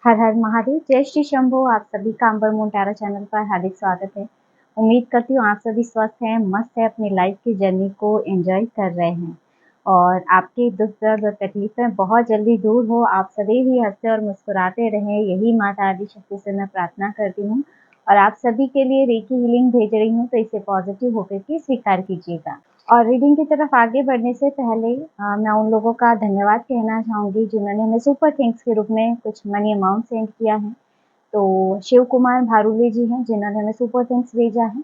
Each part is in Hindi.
हर हर महादेव, जय श्री शंभो। आप सभी का अंबर मोन्टारा चैनल पर हार्दिक स्वागत है। उम्मीद करती हूँ आप सभी स्वस्थ हैं, मस्त है, अपनी लाइफ की जर्नी को एंजॉय कर रहे हैं और आपके दुख दर्द और तकलीफें बहुत जल्दी दूर हो। आप सदैव ही हंसते और मुस्कुराते रहें, यही माता आदि शक्ति से मैं प्रार्थना करती हूँ। और आप सभी के लिए रेकी हीलिंग भेज रही हूँ, तो इसे पॉजिटिव होकर के स्वीकार कीजिएगा। और रीडिंग की तरफ आगे बढ़ने से पहले मैं उन लोगों का धन्यवाद कहना चाहूँगी जिन्होंने हमें सुपर थैंक्स के रूप में कुछ मनी अमाउंट सेंड किया है। तो शिव कुमार भारूले जी हैं जिन्होंने हमें सुपर थैंक्स भेजा है,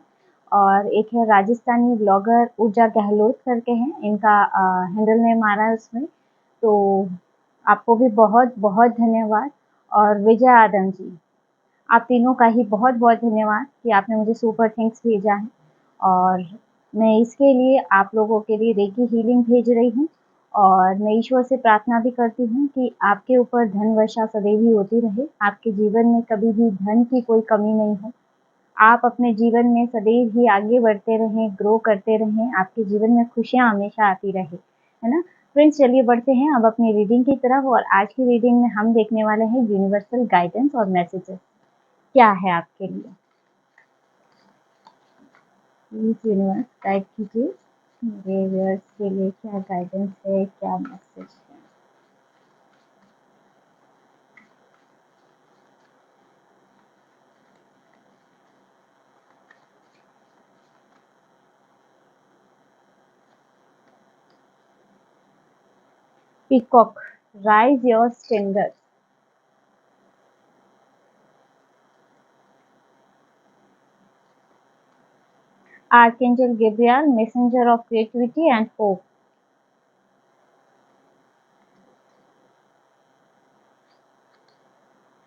और एक है राजस्थानी ब्लॉगर ऊर्जा गहलोत करके हैं, इनका हैंडल नेम आ रहा है उसमें, तो आपको भी बहुत बहुत धन्यवाद। और विजय आदम जी, आप तीनों का ही बहुत बहुत धन्यवाद कि आपने मुझे सुपर थैंक्स भेजा है। और मैं इसके लिए आप लोगों के लिए रेकी हीलिंग भेज रही हूँ, और मैं ईश्वर से प्रार्थना भी करती हूँ कि आपके ऊपर धन वर्षा सदैव ही होती रहे, आपके जीवन में कभी भी धन की कोई कमी नहीं हो, आप अपने जीवन में सदैव ही आगे बढ़ते रहें, ग्रो करते रहें, आपके जीवन में खुशियाँ हमेशा आती रहे, है ना। फ्रेंड्स, चलिए बढ़ते हैं अब अपनी रीडिंग की तरफ। और आज की रीडिंग में हम देखने वाले हैं यूनिवर्सल गाइडेंस और मैसेजेस क्या है आपके लिए। प्लीज यूनिवर्स गाइड कीजिए, मेरे व्यूअर्स के लिए क्या गाइडेंस है, क्या मैसेज है। Peacock, rise your standard. Archangel Gabriel, messenger of creativity and hope.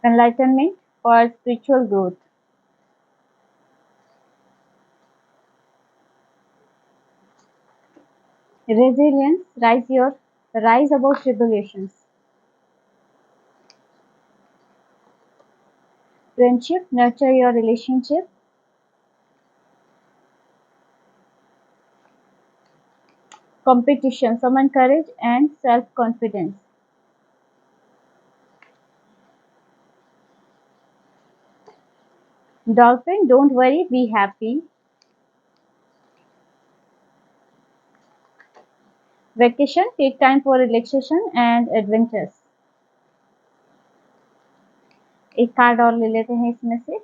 Enlightenment for spiritual growth. Resilience, rise above tribulations. Friendship, nurture your relationship. Competition, summon courage and self-confidence. Dolphin, don't worry, be happy. Vacation, take time for relaxation and adventures. एक कार्ड और ले लेते हैं इसमें से।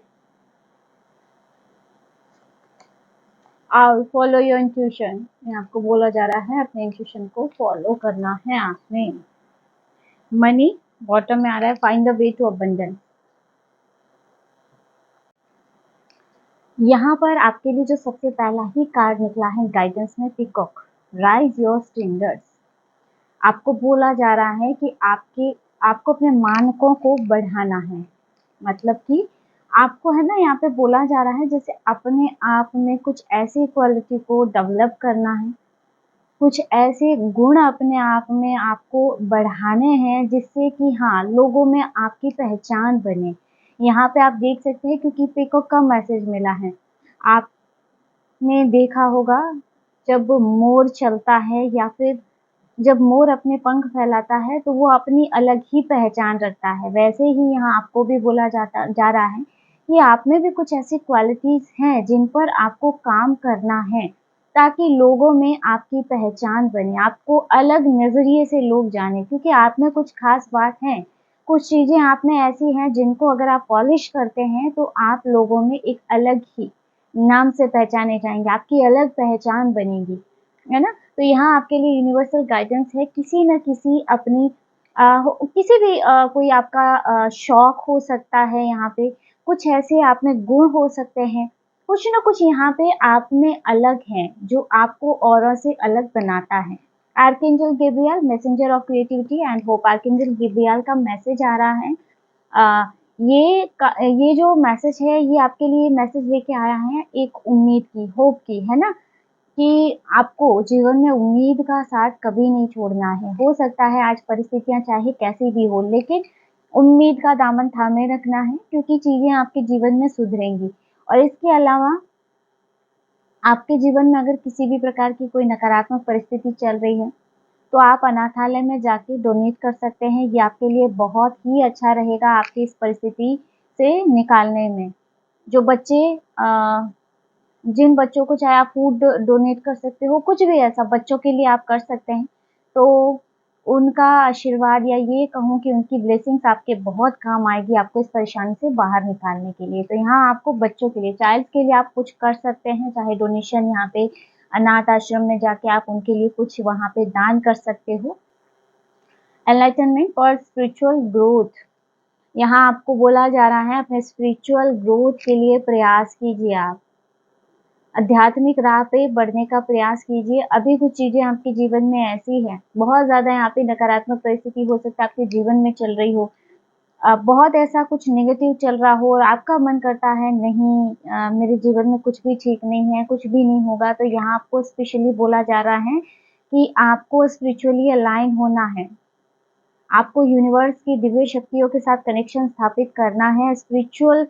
I'll follow your intuition. आपको बोला जा रहा है अपने इंट्यूशन को फॉलो करना है आपने। मनी, बॉटम में आ रहा है, find the way to abundance. यहाँ पर आपके लिए जो सबसे पहला ही कार्ड निकला है गाइडेंस में, पीकॉक, राइज योर स्टैंडर्ड्स। आपको बोला जा रहा है कि आपको अपने मानकों को बढ़ाना है। मतलब कि आपको, है ना, यहाँ पे बोला जा रहा है जैसे अपने आप में कुछ ऐसी क्वालिटी को डेवलप करना है, कुछ ऐसे गुण अपने आप में आपको बढ़ाने हैं जिससे कि हाँ, लोगों में आपकी पहचान बने। यहाँ पे आप देख सकते हैं क्योंकि पीकॉक का मैसेज मिला है, आपने देखा होगा जब मोर चलता है या फिर जब मोर अपने पंख फैलाता है तो वो अपनी अलग ही पहचान रखता है। वैसे ही यहाँ आपको भी बोला जा रहा है कि आप में भी कुछ ऐसी क्वालिटीज हैं जिन पर आपको काम करना है ताकि लोगों में आपकी पहचान बने, आपको अलग नजरिए से लोग जाने, क्योंकि आप में कुछ खास बात है, कुछ चीजें आप में ऐसी हैं जिनको अगर आप पॉलिश करते हैं तो आप लोगों में एक अलग ही नाम से पहचाने जाएंगे, आपकी अलग पहचान बनेगी, है ना। तो यहाँ आपके लिए यूनिवर्सल गाइडेंस है, किसी न किसी अपनी किसी भी कोई आपका शौक हो सकता है, यहाँ पे कुछ ऐसे आप में गुण हो सकते हैं, कुछ न कुछ यहाँ पे आप में अलग है जो आपको औरों से अलग बनाता है। Archangel Gabriel, messenger of creativity and hope. Archangel Gabriel का मैसेज आ रहा है, ये जो मैसेज है ये आपके लिए मैसेज लेके आया है एक उम्मीद की, होप की, है ना, कि आपको जीवन में उम्मीद का साथ कभी नहीं छोड़ना है। हो सकता है आज परिस्थितियां चाहे कैसी भी हो, लेकिन उम्मीद का दामन थामे रखना है क्योंकि चीजें आपके जीवन में सुधरेंगी। और इसके अलावा आपके जीवन में अगर किसी भी प्रकार की कोई नकारात्मक परिस्थिति चल रही है तो आप अनाथालय में जाके डोनेट कर सकते हैं। ये आपके लिए बहुत ही अच्छा रहेगा आपकी इस परिस्थिति से निकालने में। जो बच्चे जिन बच्चों को चाहे आप फूड डोनेट कर सकते हो, कुछ भी ऐसा बच्चों के लिए आप कर सकते हैं, तो उनका आशीर्वाद या ये कहूँ कि उनकी ब्लेसिंग्स आपके बहुत काम आएगी आपको इस परेशानी से बाहर निकालने के लिए। तो यहाँ आपको बच्चों के लिए, चाइल्ड के लिए आप कुछ कर सकते हैं, चाहे डोनेशन यहाँ पे अनाथ आश्रम में जाके आप उनके लिए कुछ वहाँ पे दान कर सकते हो। एनलाइटनमेंट फॉर स्पिरिचुअल ग्रोथ, यहाँ आपको बोला जा रहा है अपने स्पिरिचुअल ग्रोथ के लिए प्रयास कीजिए आप। आध्यात्मिक राह पे बढ़ने का प्रयास कीजिए। अभी कुछ चीज़ें आपके जीवन में ऐसी हैं, बहुत ज़्यादा यहाँ पे नकारात्मक परिस्थिति हो सकता है आपके जीवन में चल रही हो। बहुत ऐसा कुछ नेगेटिव चल रहा हो और आपका मन करता है नहीं, मेरे जीवन में कुछ भी ठीक नहीं है, कुछ भी नहीं होगा, तो यहाँ आपको स्पेशली बोला जा रहा है कि आपको स्पिरिचुअली अलाइन होना है। आपको यूनिवर्स की दिव्य शक्तियों के साथ कनेक्शन स्थापित करना है। स्पिरिचुअल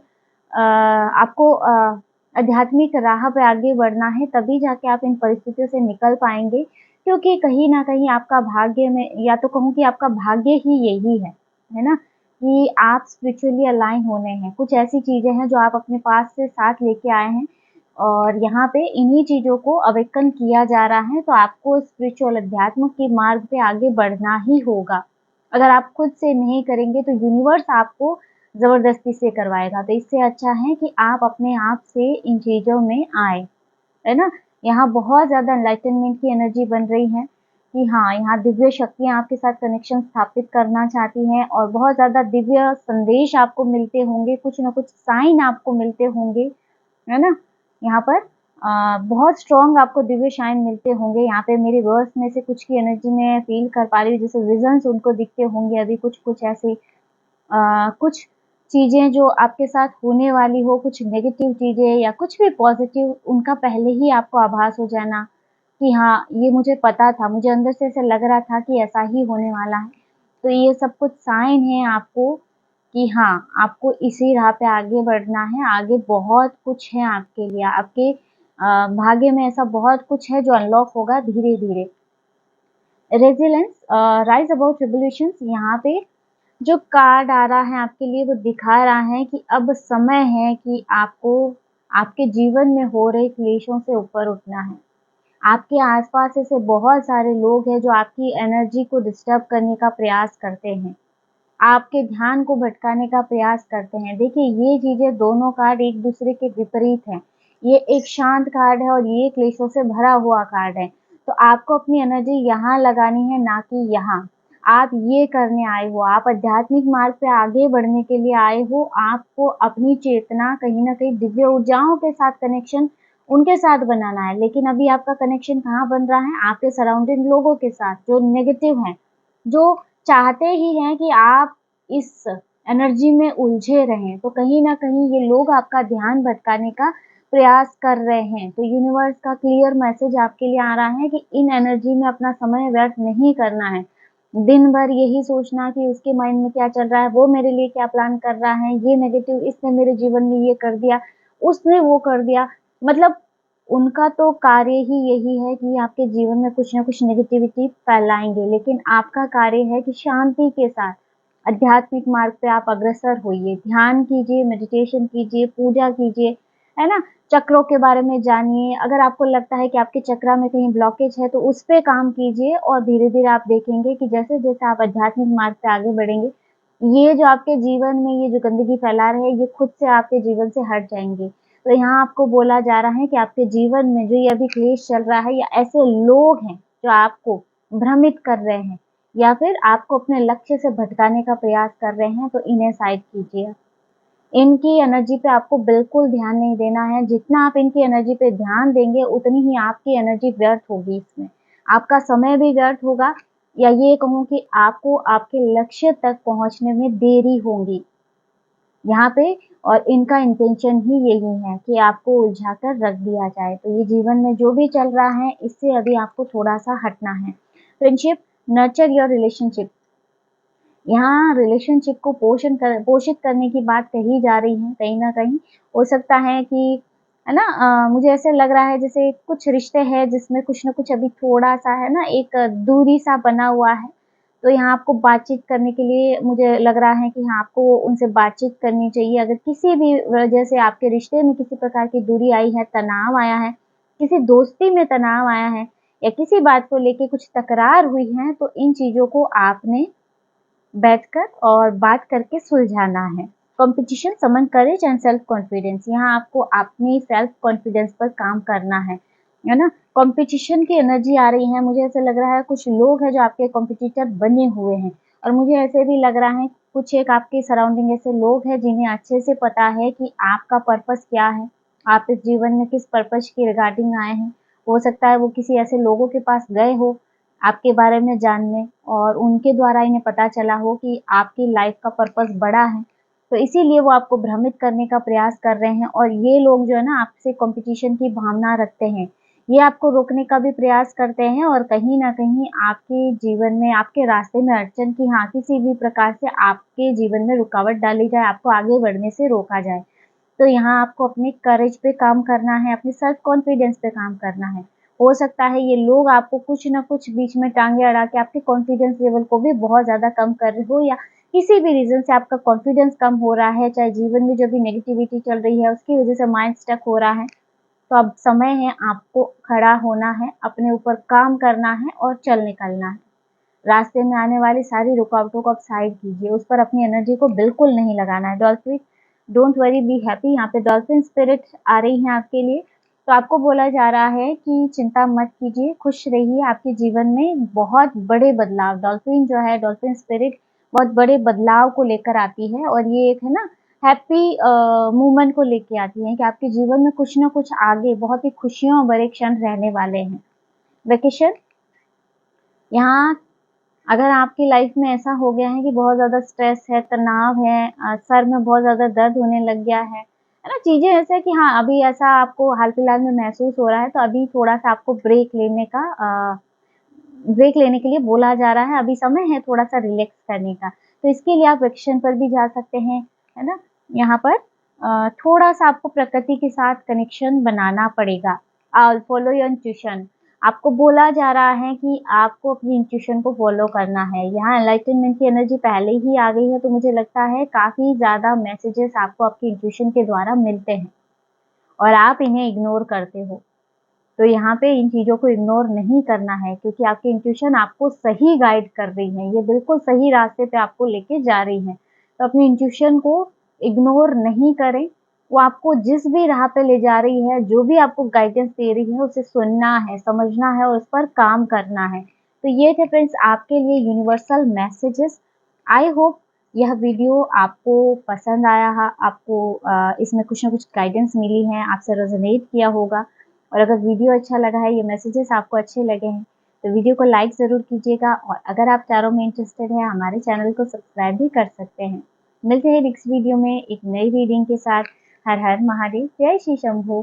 आपको आध्यात्मिक राह पे आगे बढ़ना है, तभी जाके आप इन परिस्थितियों से निकल पाएँगे, क्योंकि कहीं न कहीं आपका भाग्य में, या तो कहूँ कि आपका भाग्य ही यही है ना? कि आप स्पिरिचुअली अलाइन होने हैं। कुछ ऐसी चीज़ें हैं जो आप अपने पास से साथ लेके आए हैं और यहाँ पे इन्हीं चीज़ों को अवेकन किया जा रहा है, तो आपको स्पिरिचुअल अध्यात्म के मार्ग पे आगे बढ़ना ही होगा। अगर आप खुद से नहीं करेंगे तो यूनिवर्स आपको ज़बरदस्ती से करवाएगा। तो इससे अच्छा है कि आप अपने आप से इन चीज़ों में आएँ, है ना? यहाँ बहुत ज़्यादा एनलाइटनमेंट की एनर्जी बन रही है कि हाँ, यहाँ दिव्य शक्तियाँ आपके साथ कनेक्शन स्थापित करना चाहती हैं और बहुत ज़्यादा दिव्य संदेश आपको मिलते होंगे, कुछ न कुछ साइन आपको मिलते होंगे, है ना? यहाँ पर बहुत स्ट्रॉन्ग आपको दिव्य शाइन मिलते होंगे। यहाँ पे मेरे वर्ड्स में से कुछ की एनर्जी मैं फ़ील कर पा रही हूँ, जैसे विज़न्स उनको दिखते होंगे अभी कुछ-कुछ ऐसे कुछ चीज़ें जो आपके साथ होने वाली हो, कुछ नेगेटिव चीज़ें या कुछ भी पॉज़िटिव, उनका पहले ही आपको आभास हो जाना कि हाँ, ये मुझे पता था, मुझे अंदर से ऐसा लग रहा था कि ऐसा ही होने वाला है। तो ये सब कुछ साइन है आपको कि हाँ, आपको इसी राह पे आगे बढ़ना है, आगे बहुत कुछ है आपके लिए, आपके भाग्य में ऐसा बहुत कुछ है जो अनलॉक होगा धीरे-धीरे। रेज़िलेंस राइज़ अबाउट ट्रिब्यूलेशंस, यहाँ पे जो कार्ड आ रहा है आपके लिए वो दिखा रहा है कि अब समय है कि आपको आपके जीवन में हो रहे क्लेशों से ऊपर उठना है। आपके आस-पास ऐसे बहुत सारे लोग हैं जो आपकी एनर्जी को डिस्टर्ब करने का प्रयास करते हैं। आपके ध्यान को भटकाने का प्रयास करते हैं। देखिए, ये चीज़ें दोनों कार्ड एक-दूसरे के विपरीत हैं। ये एक शांत कार्ड है और ये क्लेशों से भरा हुआ कार्ड है। तो आपको अपनी एनर्जी यहाँ लगानी है, ना कि यहाँ। आप ये करने आए हो, आप आध्यात्मिक मार्ग पे आगे बढ़ने के लिए आए हो। आपको अपनी चेतना कहीं न कहीं दिव्य ऊर्जाओं के साथ कनेक्शन उनके साथ बनाना है। लेकिन अभी आपका कनेक्शन कहाँ बन रहा है? आपके सराउंडिंग लोगों के साथ, जो नेगेटिव हैं, जो चाहते ही हैं कि आप इस एनर्जी में उलझे रहें, तो कहीं न कहीं ये लोग आपका ध्यान भटकाने का प्रयास कर रहे हैं। तो यूनिवर्स का क्लियर मैसेज आपके लिए आ रहा है कि इन एनर्जी में अपना समय व्यर्थ नहीं करना है। दिन भर यही सोचना कि उसके माइंड में क्या चल रहा है, वो मेरे लिए क्या प्लान कर रहा है, ये नेगेटिव इसने मेरे जीवन में ये कर दिया, उसने वो कर दिया। मतलब उनका तो कार्य ही यही है कि आपके जीवन में कुछ न कुछ नेगेटिविटी फैलाएँगे, लेकिन आपका कार्य है कि शांति के साथ आध्यात्मिक मार्ग पे आप अग्रसर होइए, ध्यान कीजिए, मेडिटेशन कीजिए, पूजा कीजिए, है ना? चक्रों के बारे में जानिए, अगर आपको लगता है कि आपके चक्रा में कहीं ब्लॉकेज है, तो उस पे काम कीजिए और धीरे-धीरे आप देखेंगे कि जैसे-जैसे आप आध्यात्मिक मार्ग पे आगे बढ़ेंगे, ये जो आपके जीवन में ये जो गंदगी फैला रहे हैं, ये खुद से आपके जीवन से हट जाएँगे। तो यहाँ आपको बोला जा रहा है कि आपके जीवन में जो ये अभी क्लेश चल रहा है या ऐसे लोग हैं जो आपको भ्रमित कर रहे हैं या फिर आपको अपने लक्ष्य से भटकाने का प्रयास कर रहे हैं, तो इन्हें साइड कीजिए। इनकी एनर्जी पे आपको बिल्कुल ध्यान नहीं देना है। जितना आप इनकी एनर्जी पे ध्यान देंगे, उतनी ही आपकी एनर्जी व्यर्थ होगी इसमें। आपका समय भी व्यर्थ होगा, या ये कहूँ कि आपको आपके लक्ष्य तक पहुँचने में देरी होगी। यहाँ पे और इनका इंटेंशन ही यही है कि आपको उलझा कर रख दिया जाए। तो ये जीवन में जो भी चल रहा है, इससे अभी आपको थोड़ा-सा हटना है। Friendship, nurture your relationship. यहाँ रिलेशनशिप को पोषित करने की बात कही जा रही है कहीं न कहीं। हो सकता है कि है ना? मुझे ऐसे लग रहा है जैसे कुछ रिश्ते हैं जिसमें कुछ न कुछ अभी थोड़ा-सा है ना, एक दूरी-सा बना हुआ है। तो यहाँ आपको बातचीत करने के लिए मुझे लग रहा है कि हाँ, आपको उनसे बातचीत करनी चाहिए। अगर किसी भी वजह से आपके रिश्ते में किसी प्रकार की दूरी आई है, तनाव आया है, किसी दोस्ती में तनाव आया है या किसी बात को लेके कुछ तकरार हुई है, तो इन चीज़ों को आपने बैठकर और बात करके सुलझाना है। Competition, summon courage and self confidence, यहाँ आपको अपनी सेल्फ कॉन्फिडेंस पर काम करना है ना? कॉम्पिटिशन की एनर्जी आ रही है, मुझे ऐसा लग रहा है कुछ लोग हैं जो आपके कॉम्पिटिटर बने हुए हैं और मुझे ऐसे भी लग रहा है कुछ एक आपके सराउंडिंग ऐसे लोग हैं जिन्हें अच्छे से पता है कि आपका पर्पस क्या है, आप इस जीवन में किस पर्पस के रिगार्डिंग आए हैं। हो सकता है वो किसी ऐसे लोगों के पास गए हो आपके बारे में जानने और उनके द्वारा इन्हें पता चला हो कि आपकी लाइफ का पर्पस बड़ा है, तो इसीलिए वो आपको भ्रमित करने का प्रयास कर रहे हैं और ये लोग जो है ना आपसे कॉम्पिटिशन की भावना रखते हैं। ये आपको रोकने का भी प्रयास करते हैं और कहीं न कहीं आपके जीवन में, आपके रास्ते में अड़चन की हाँ, किसी भी प्रकार से आपके जीवन में रुकावट डाली जाए, आपको आगे बढ़ने से रोका जाए। तो यहाँ आपको अपने करेज पे काम करना है, अपने सेल्फ कॉन्फिडेंस पे काम करना है। हो सकता है ये लोग आपको कुछ न कुछ बीच में टाँगे अड़ा के आपके कॉन्फिडेंस लेवल को भी बहुत ज़्यादा कम कर रहे हो या किसी भी रीज़न से आपका कॉन्फिडेंस कम हो रहा है, चाहे जीवन में जो भी नेगेटिविटी चल रही है उसकी वज़ह से माइंड स्टक हो रहा है। तो अब समय है आपको खड़ा होना है, अपने ऊपर काम करना है और चल निकलना है। रास्ते में आने वाली सारी रुकावटों को आप साइड कीजिए, उस पर अपनी एनर्जी को बिल्कुल नहीं लगाना है। Dolphin, don't worry be happy, यहाँ पे डॉल्फिन स्पिरिट आ रही हैं आपके लिए। तो आपको बोला जा रहा है कि चिंता मत कीजिए, खुश रहिए, आपके जीवन में बहुत बड़े बदलाव, डॉल्फिन जो है, डॉल्फिन स्पिरिट बहुत बड़े बदलाव को लेकर आती है और ये एक है ना हैप्पी मूवमेंट को लेके आती है कि आपके जीवन में कुछ ना कुछ आगे बहुत ही खुशियों भरे क्षण रहने वाले हैं। वेकेशन, यहाँ अगर आपकी लाइफ में ऐसा हो गया है कि बहुत ज़्यादा स्ट्रेस है, तनाव है, सर में बहुत ज़्यादा दर्द होने लग गया है ना? चीज़ें ऐसे हैं कि हाँ, अभी ऐसा आपको हाल-फिलहाल में महसूस हो रहा है, तो अभी थोड़ा-सा आपको ब्रेक लेने के लिए बोला जा रहा है, अभी समय है थोड़ा-सा रिलैक्स करने का। तो इसके लिए आप वेकेशन पर भी जा सकते हैं, है ना? यहाँ पर थोड़ा-सा आपको प्रकृति के साथ कनेक्शन बनाना पड़ेगा। फॉलो योर इंट्यूशन, आपको बोला जा रहा है कि आपको अपनी इंट्यूशन को फॉलो करना है। यहाँ एनलाइटनमेंट की एनर्जी पहले ही आ गई है, तो मुझे लगता है काफ़ी ज़्यादा मैसेजेस आपको आपकी इंट्यूशन के द्वारा मिलते हैं और आप इन्हें इग्नोर करते हो। तो यहाँ पे इन चीज़ों को इग्नोर नहीं करना है क्योंकि आपकी इंट्यूशन आपको सही गाइड कर रही है, ये बिल्कुल सही रास्ते पे आपको लेके जा रही है। तो अपनी इंट्यूशन को इग्नोर नहीं करें, वो आपको जिस भी राह पे ले जा रही है, जो भी आपको गाइडेंस दे रही है, उसे सुनना है, समझना है और उस पर काम करना है। तो ये थे फ्रेंड्स आपके लिए यूनिवर्सल मैसेजेस। आई होप यह वीडियो आपको पसंद आया हा आपको इसमें कुछ न कुछ गाइडेंस मिली है, आपसे रेज़ोनेट किया होगा। और अगर वीडियो अच्छा लगा है, ये मैसेजेस आपको अच्छे लगे हैं, तो वीडियो को लाइक ज़रूर कीजिएगा और अगर आप चारों में इंटरेस्टेड हैं, हमारे चैनल को सब्सक्राइब भी कर सकते हैं। मिलते हैं नेक्स्ट वीडियो में एक नई रीडिंग के साथ। हर हर महादेव, जय श्री शंभू।